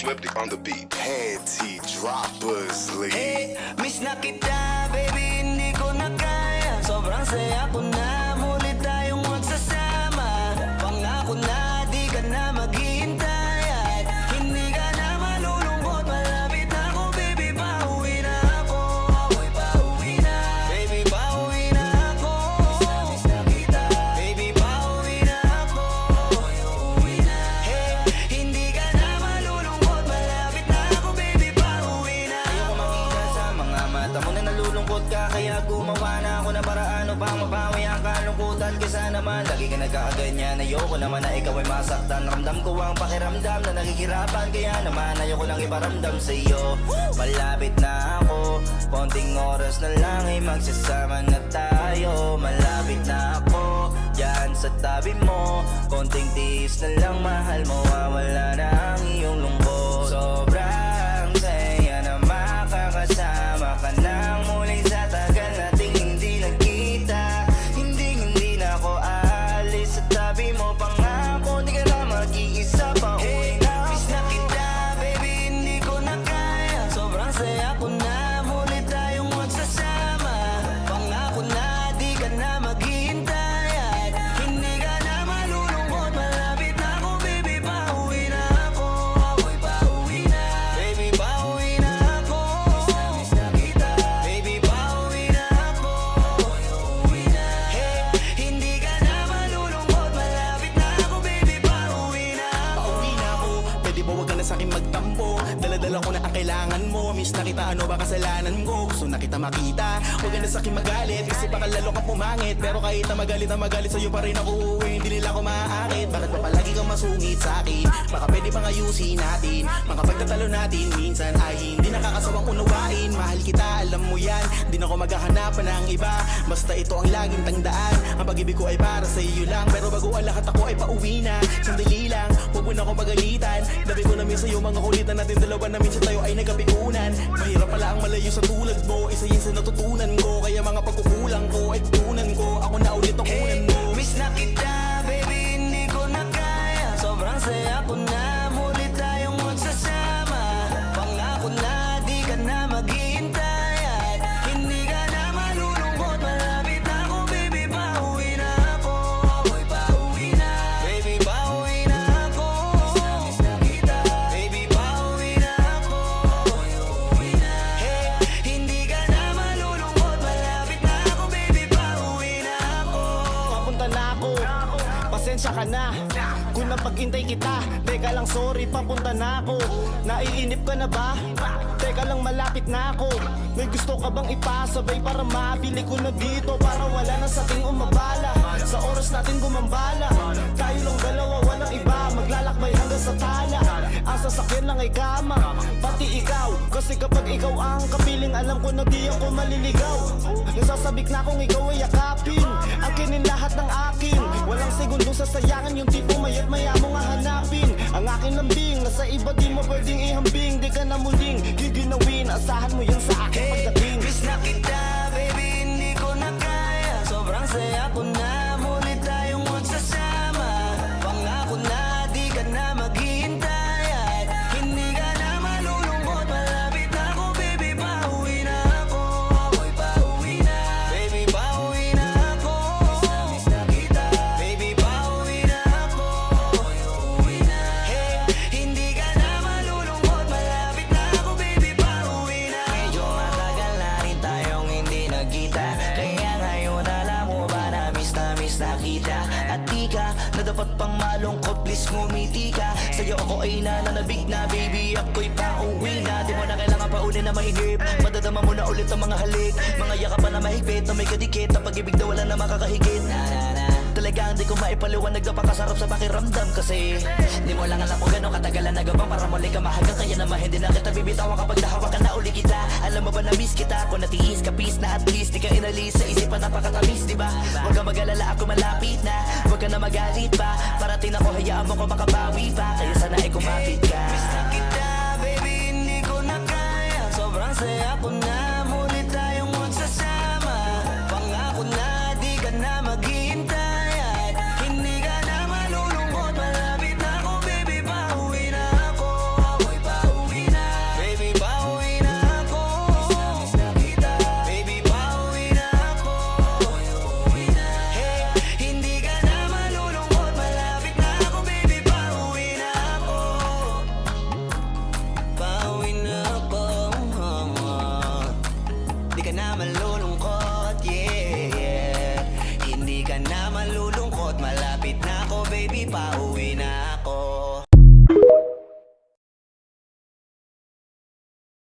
Swifty on the beat. Panty droppers, Hey, miss na kita, baby, hindi ko na kaya. Sobrang saya ko na, muli tayong magsasama. Pangako na, di ka na maghihintay. At hindi ka na malulungkot, malapit na ako, baby, pauwi na ako. Ako'y pauwi na, baby, pauwi na ako. Miss na kita, baby, pauwi na ako. Ako'y uuwi na. Hey, hindi ka na malulungkot, malapit na ako, baby, pauwi na ako. Sa mga mata mo na nalulungkot ka, kaya gumawa na ako ng paraan upang mabawi ang kalungkutan. Kaysa naman lagi ka nagkakaganyan, ayoko naman na ikaw ay masaktan. Ramdam ko ang pakiramdam na nakikirapan, kaya naman ayoko lang iparamdam sa iyo. Malapit na ako, konting oras na lang ay magsasama na tayo. Malapit na ako, yan sa tabi mo, konting tiis na lang, mahal mo, wala na ang iyong lungkot. Sobrang saya na makakasama ka nang muli sa tagal nating hindi nagkita. Hindi na ako aalis sa tabi mo, pangako di ka na mag-iisa pa. Hey, miss na kita, baby, hindi ko na kaya. Sobrang saya ko na, muli tayong magsasama. Pangako na, di ka na maghihintay. At hindi ka na malulungkot, malapit na ako, baby, pauwi na ako. Ako'y pauwi na, baby, pauwi na ako. Miss na kita, baby, pauwi na ako. Ako'y uuwi na. Hey, hindi ka na malulungkot, malapit na ako, baby, pauwi na ako. Pauwi na ako, pwede ba wag ka na sa'kin magtampo? Daladala ko na ang kailangan mo. Miss na kita, ano ba kasalanan ko? Gusto na kita makita, wag ka na sa'kin magalit. Kasi baka lalo kang pumangit. Pero kahit na magalit sa'yo pa rin ako uuwi. Hindi nila ako maaakit. Bakit pa palagi kang masungit sa'kin? Baka pwede pang ayusin natin. Mga pagtatalo natin minsan ay hindi nakakasawang unawain. Mahal kita, alam mo yan, di na ako maghahanapan ng iba. Basta ito ang laging tangdaan, ang pag-ibig ko ay para sa iyo lang. Pero bago ang lahat ako ay pauwi na. Sandali lang, huwag mo na akong pagalitan. Dabi ko na minsan yung mga kulitan natin dalawa na minsan tayo ay nagkapikunan. Mahirap pala ang malayo sa tulad mo, isa yun sa natutunan ko. Kaya mga pagkukulang ko ay tutunan ko. Ako na ulit ang kunan mo. Miss na kita, baby, hindi ko na kaya. Sobrang saya ko na, muli tayong magsasama. Pangako na, di ka na maghihintay. At hindi ka na malulungkot, malapit na ako, baby, pauwi na ako. Ako'y pauwi na, baby, pauwi na ako. Miss na kita, baby, pauwi na ako. Ako'y uuwi na. Hey, hindi ka na malulungkot, malapit na ako, baby, pauwi na ako. Papunta na ako, pasensya ka na kung napag-intay kita. Teka lang, sorry, papunta na ako. Naiinip ka na ba? Teka lang, malapit na ako. May gusto ka bang ipasabay para mabili ko na dito? Para wala na sa ating umabala, sa oras natin gumambala. Tayo lang dalawa, walang iba, maglalakbay hanggang sa tala. Ang sasakyan lang ay kama, pati ikaw. Kasi kapag ikaw ang kapiling, alam ko na di ako maliligaw. Nasasabik na kung ikaw ay yakapin, akinin lahat ng akin. Walang segundong sasayangan, yung tipo mayat maya mo nga hanapin. Ang akin lambing, nasa iba di mo pwedeng ihambing. Di ka na muling giginawin, asahan mo yan sa akin pagdating. Miss na kita, baby, hindi ko na kaya. Sobrang saya ko na, muli tayong magsasama. Pangako na, di ka na maghihintay. At hindi ka na malulungkot, malapit na ako, baby, pauwi na ako. Ako'y pauwi na, baby, pauwi na ako. Miss na kita, baby, pauwi na ako. Ako'y uuwi na. Hey, hindi ka na malulungkot, malapit na ako, baby, pauwi na ako. Medyo matagal na rin tayong hindi nagkita, kaya ngayon alam mo ba na miss na kita. At di ka na dapat pang malungkot, please ngumiti ka. Sa'yo ako ay nananabig na, baby, ako'y pauwi na. Di mo na kailangan pa uli na mahigip, madadama mo na ulit ang mga halik. Mga yakapan na mahigpit, na may kadikit, ang pag-ibig na wala na makakahigit. Talagang di ko maipaliwanag, napakasarap sa pakiramdam. Kasi di mo lang alam kung gano'ng katagalan nagabang para muli ka mahagang. Kaya naman hindi na kita bibitawan kapag nahawakan na uli kita. Alam mo ba na miss kita, kung natiis ka peace na at least di ka inalis sa isipan, napakatamis, diba? Huwag ka mag-alala, ako malapit na. Huwag ka na magalit pa, parating ako, hayaan mo ko makabawi pa. Kaya sana ay kumapit ka. Miss na kita, baby, hindi ko na kaya. Sobrang saya ko na, muli tayong magsasama. Pangako na, di ka na maghihintay. At hindi ka na malulungkot, malapit na ako, baby, pauwi na ako. Ako'y pauwi ka na malulungkot. Malapit na ako baby, pauwi na ako.